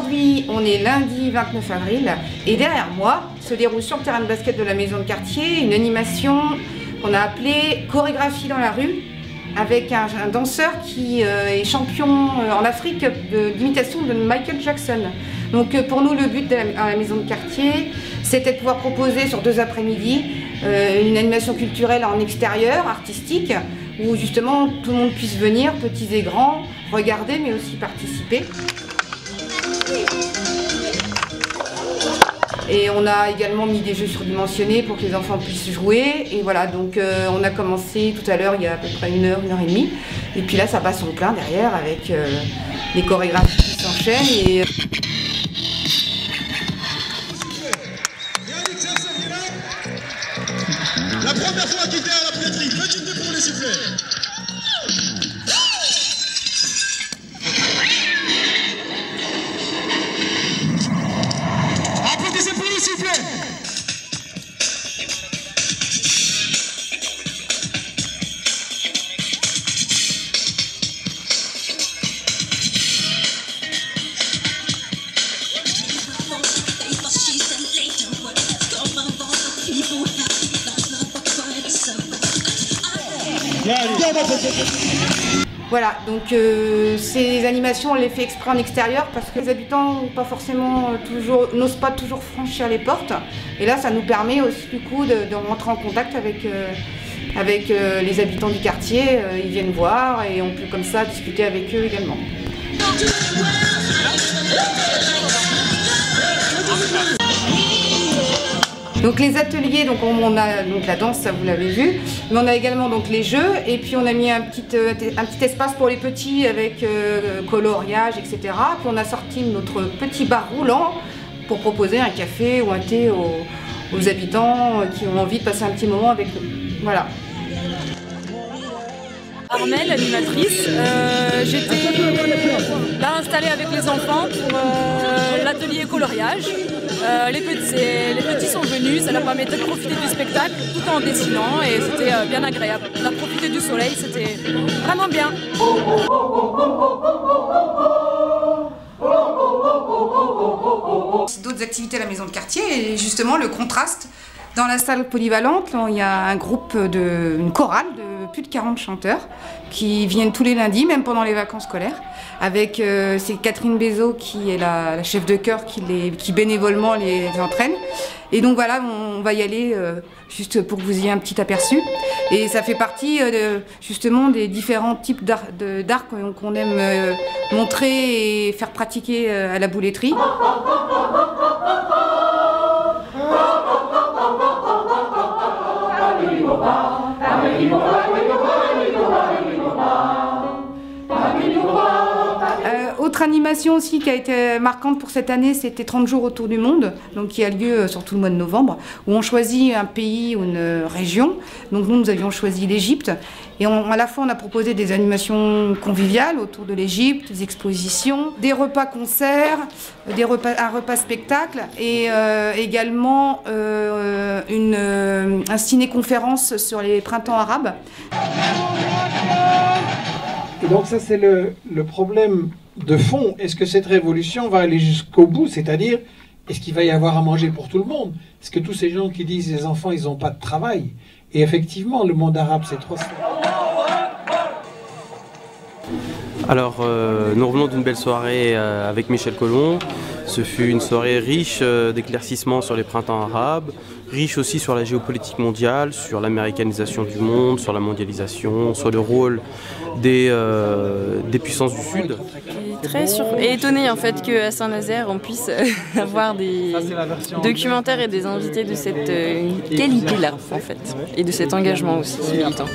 aujourd'hui, on est lundi 29 avril et derrière moi se déroule sur le terrain de basket de la maison de quartier une animation qu'on a appelée chorégraphie dans la rue avec un danseur qui est champion en Afrique d'imitation de Michael Jackson. Donc pour nous, le but à la maison de quartier, c'était de pouvoir proposer sur 2 après-midi une animation culturelle en extérieur, artistique, où justement tout le monde puisse venir, petits et grands, regarder mais aussi participer. Et on a également mis des jeux surdimensionnés pour que les enfants puissent jouer. Et voilà, donc on a commencé tout à l'heure, il y a à peu près 1 heure, 1 heure et demie. Et puis là, ça passe en plein derrière avec les chorégraphies qui s'enchaînent. Et... La première fois qu'il était à la pétrie, petit peu pour les sifflets. Applaudissez pour les sifflets. Voilà, donc ces animations, on les fait exprès en extérieur parce que les habitants n'osent pas toujours franchir les portes. Et là, ça nous permet aussi du coup de rentrer en contact avec les habitants du quartier. Ils viennent voir et on peut comme ça discuter avec eux également. Donc les ateliers, donc on a donc la danse, ça vous l'avez vu, mais on a également donc les jeux et puis on a mis un petit espace pour les petits avec coloriage, etc. Puis on a sorti notre petit bar roulant pour proposer un café ou un thé aux habitants qui ont envie de passer un petit moment avec nous. Voilà. Armelle, animatrice, j'étais là installée avec les enfants pour l'atelier coloriage. Les petits sont venus, ça leur permettait de profiter du spectacle tout en dessinant et c'était bien agréable. On a profité du soleil, c'était vraiment bien. D'autres activités à la maison de quartier et justement le contraste. Dans la salle polyvalente, il y a un groupe, une chorale de plus de 40 chanteurs qui viennent tous les lundis, même pendant les vacances scolaires. Avec c'est Catherine Bézot qui est la chef de chœur qui bénévolement les entraîne. Et donc voilà, on va y aller juste pour que vous ayez un petit aperçu. Et ça fait partie justement des différents types d'art qu'on aime montrer et faire pratiquer à la bouletterie. Autre animation aussi qui a été marquante pour cette année, c'était 30 jours autour du monde, donc qui a lieu sur tout le mois de novembre, où on choisit un pays ou une région. Donc nous avions choisi l'Égypte et à la fois on a proposé des animations conviviales autour de l'Égypte, des expositions, des repas concerts, un repas spectacle et également un ciné-conférence sur les printemps arabes. Et donc ça c'est le problème de fond. Est-ce que cette révolution va aller jusqu'au bout? C'est-à-dire, est-ce qu'il va y avoir à manger pour tout le monde? Est-ce que tous ces gens qui disent les enfants ils n'ont pas de travail? Et effectivement, le monde arabe c'est trop simple. Alors, nous revenons d'une belle soirée avec Michel Colomb. Ce fut une soirée riche d'éclaircissements sur les printemps arabes, riche aussi sur la géopolitique mondiale, sur l'américanisation du monde, sur la mondialisation, sur le rôle des puissances du Sud. Très étonnée en fait qu'à Saint-Nazaire on puisse avoir des documentaires et des invités de cette qualité-là en fait, et de cet engagement aussi militant.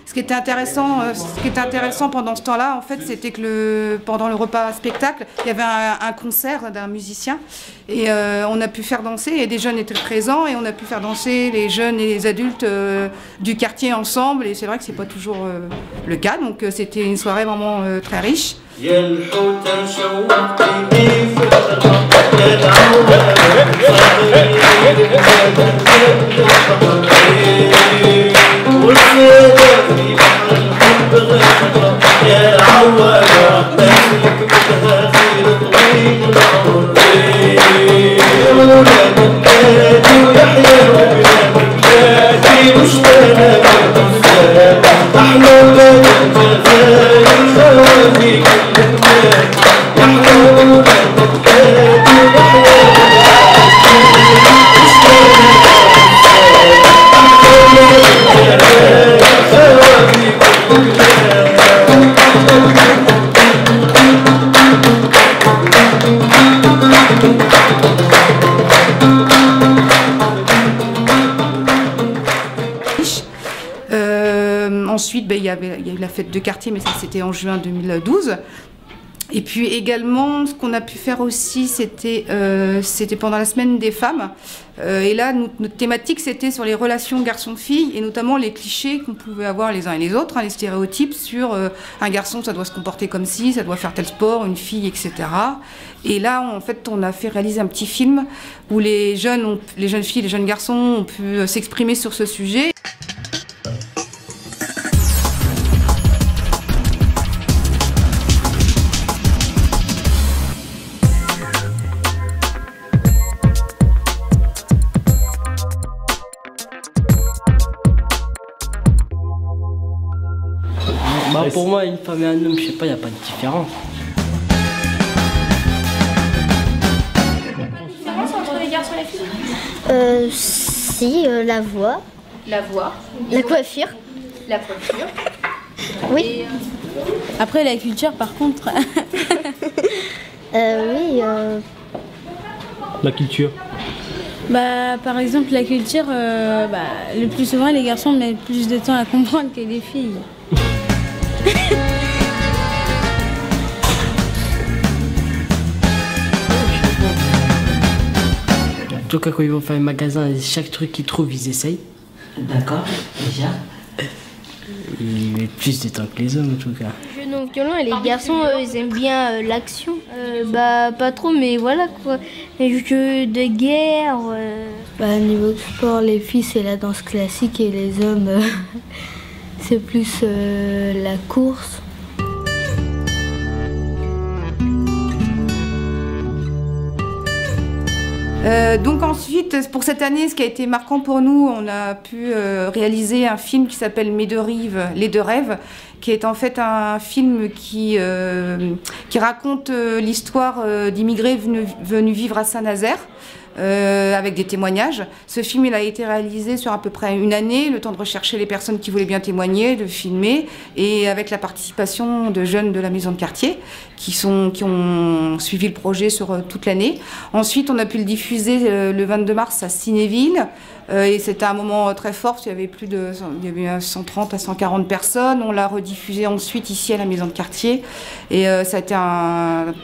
Ce qui était intéressant pendant ce temps-là, en fait, c'était que pendant le repas spectacle, il y avait un concert d'un musicien et on a pu faire danser, et des jeunes étaient présents et on a pu faire danser les jeunes et les adultes du quartier ensemble, et c'est vrai que c'est pas toujours le cas, donc c'était une soirée vraiment très riche. Ensuite, il y a eu la fête de quartier, mais ça c'était en juin 2012. Et puis également, ce qu'on a pu faire aussi, c'était pendant la semaine des femmes. Et là, notre thématique, c'était sur les relations garçon-fille, et notamment les clichés qu'on pouvait avoir les uns et les autres, hein, les stéréotypes sur un garçon, ça doit se comporter comme ci, ça doit faire tel sport, une fille, etc. Et là, en fait, on a fait réaliser un petit film où les jeunes filles, les jeunes garçons ont pu s'exprimer sur ce sujet. Bah, pour moi, une femme et un homme, je sais pas, il n'y a pas de différence. Différence entre les garçons et les filles Si, la voix. La voix. La coiffure. La coiffure. Oui. Après, la culture, par contre. Oui. La culture. Bah, par exemple, la culture, le plus souvent, les garçons mettent plus de temps à comprendre que les filles. En tout cas, quand ils vont faire un magasin, chaque truc qu'ils trouvent, ils essayent. D'accord, déjà. Ils mettent plus de temps que les hommes, en tout cas. Les jeux non violents et les garçons, ils aiment bien l'action. Pas trop, mais voilà quoi. Les jeux de guerre. Niveau sport, les filles, c'est la danse classique et les hommes, c'est plus la course. Donc ensuite, pour cette année, ce qui a été marquant pour nous, on a pu réaliser un film qui s'appelle Mes deux rives, les deux rêves, qui est en fait un film qui raconte l'histoire d'immigrés venus vivre à Saint-Nazaire. Avec des témoignages. Ce film, il a été réalisé sur à peu près une année, le temps de rechercher les personnes qui voulaient bien témoigner, de filmer, et avec la participation de jeunes de la maison de quartier qui ont suivi le projet sur toute l'année. Ensuite, on a pu le diffuser le 22 mars à Cinéville, et c'était un moment très fort, parce qu'il y avait il y avait 130 à 140 personnes. On l'a rediffusé ensuite ici à la maison de quartier, et ça a été un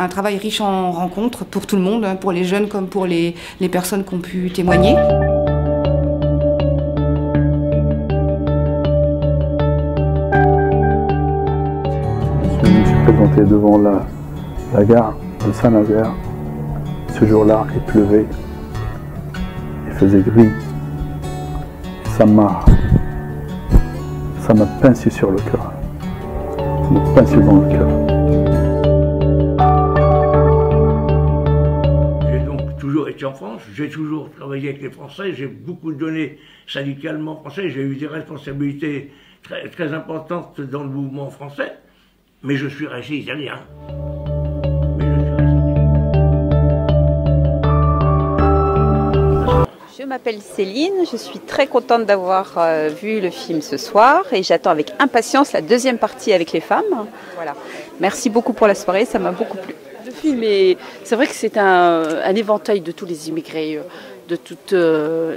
travail riche en rencontres pour tout le monde, hein, pour les jeunes comme pour les personnes qui ont pu témoigner. Je me suis présenté devant la gare de Saint-Nazaire. Ce jour-là, il pleuvait, il faisait gris. Ça m'a pincé sur le cœur, ça m'a pincé dans le cœur. Été en France, j'ai toujours travaillé avec les Français, j'ai beaucoup donné syndicalement français, j'ai eu des responsabilités très, très importantes dans le mouvement français, mais je suis resté italien. Je m'appelle Céline, je suis très contente d'avoir vu le film ce soir et j'attends avec impatience la deuxième partie avec les femmes. Voilà. Merci beaucoup pour la soirée, ça m'a beaucoup plu. Le film, c'est vrai que c'est un éventail de tous les immigrés, de tout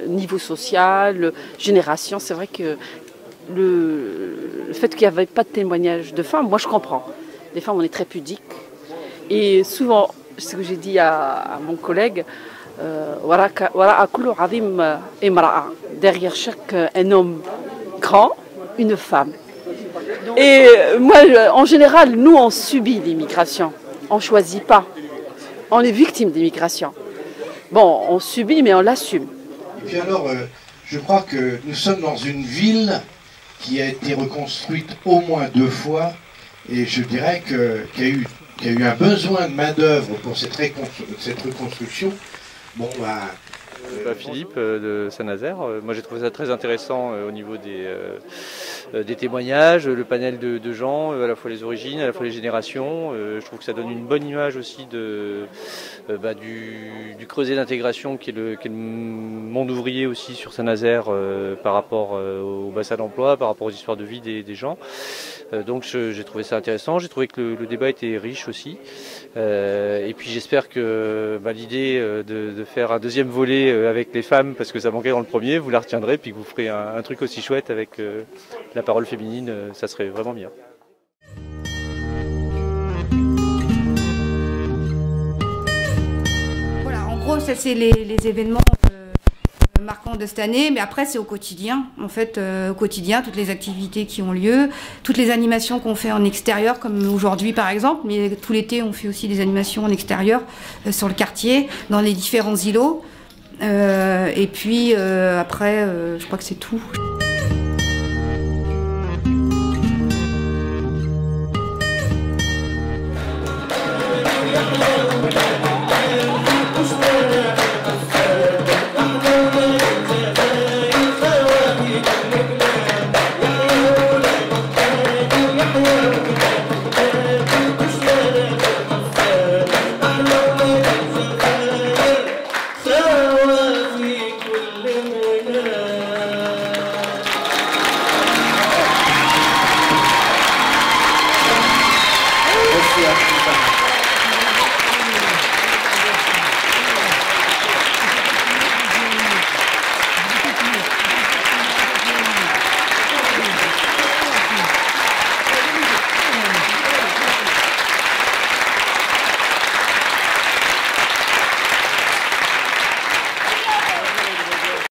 niveau social, génération. C'est vrai que le fait qu'il n'y avait pas de témoignage de femmes, moi je comprends. Les femmes, on est très pudiques. Et souvent, ce que j'ai dit à mon collègue, derrière chaque un homme grand, une femme. Et moi, en général, nous, on subit l'immigration. On ne choisit pas. On est victime d'immigration. Bon, on subit, mais on l'assume. Et puis alors, je crois que nous sommes dans une ville qui a été reconstruite au moins 2 fois Et je dirais qu'il y a eu un besoin de main-d'œuvre pour cette reconstruction. Bon, Philippe de Saint-Nazaire. Moi j'ai trouvé ça très intéressant au niveau des témoignages, le panel de gens, à la fois les origines, à la fois les générations. Je trouve que ça donne une bonne image aussi du creuset d'intégration qui est le monde ouvrier aussi sur Saint-Nazaire par rapport au bassin d'emploi, par rapport aux histoires de vie des gens. Donc j'ai trouvé ça intéressant, j'ai trouvé que le débat était riche aussi. Et puis j'espère que l'idée de faire un deuxième volet avec les femmes, parce que ça manquait dans le premier, vous la retiendrez, puis que vous ferez un truc aussi chouette avec la parole féminine, ça serait vraiment bien. Voilà, en gros, ça c'est les événements marquants de cette année, mais après c'est au quotidien. En fait, au quotidien, toutes les activités qui ont lieu, toutes les animations qu'on fait en extérieur, comme aujourd'hui par exemple, mais tout l'été on fait aussi des animations en extérieur sur le quartier, dans les différents îlots. Et puis après, je crois que c'est tout. Merci.